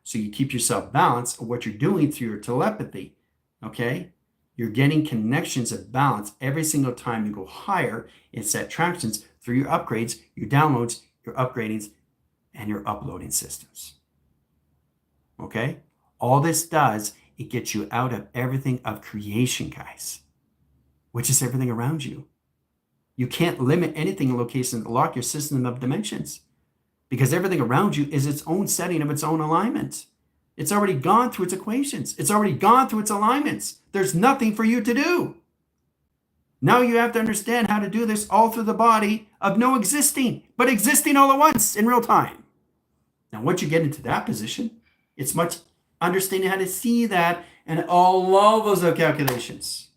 So you keep yourself balanced of what you're doing through your telepathy, okay? You're getting connections of balance every single time you go higher in set tractions through your upgrades, your downloads, your upgradings, and your uploading systems, okay? All this does, it gets you out of everything of creation, guys, which is everything around you. You can't limit anything in location to lock your system of dimensions because everything around you is its own setting of its own alignment. It's already gone through its equations. It's already gone through its alignments. There's nothing for you to do. Now you have to understand how to do this all through the body of no existing, but existing all at once in real time. Now, once you get into that position, it's much understanding how to see that and all levels of calculations.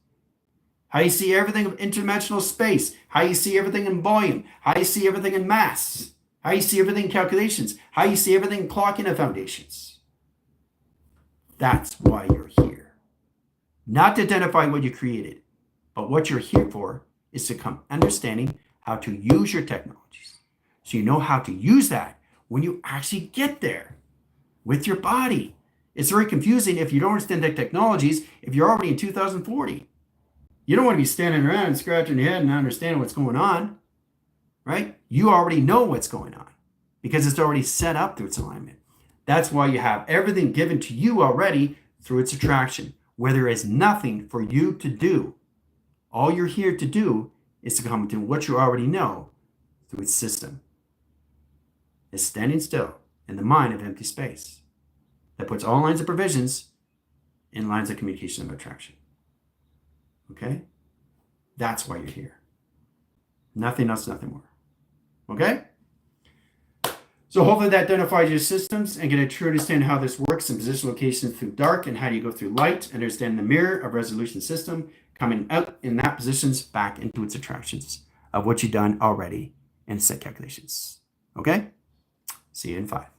How you see everything in interdimensional space, how you see everything in volume, how you see everything in mass, how you see everything in calculations, how you see everything in clocking of foundations. That's why you're here. Not to identify what you created, but what you're here for is to come understanding how to use your technologies. So you know how to use that when you actually get there with your body. It's very confusing if you don't understand the technologies, if you're already in 2040. You don't want to be standing around and scratching your head and not understanding what's going on, right? You already know what's going on because it's already set up through its alignment. That's why you have everything given to you already through its attraction, where there is nothing for you to do. All you're here to do is to come to what you already know through its system. It's standing still in the mind of empty space that puts all lines of provisions in lines of communication of attraction. Okay? That's why you're here. Nothing else, nothing more. Okay? So hopefully that identifies your systems and get a true understanding how this works in position location through dark and how do you go through light, understand the mirror of resolution system, coming out in that positions back into its attractions of what you've done already in set calculations. Okay? See you in 5.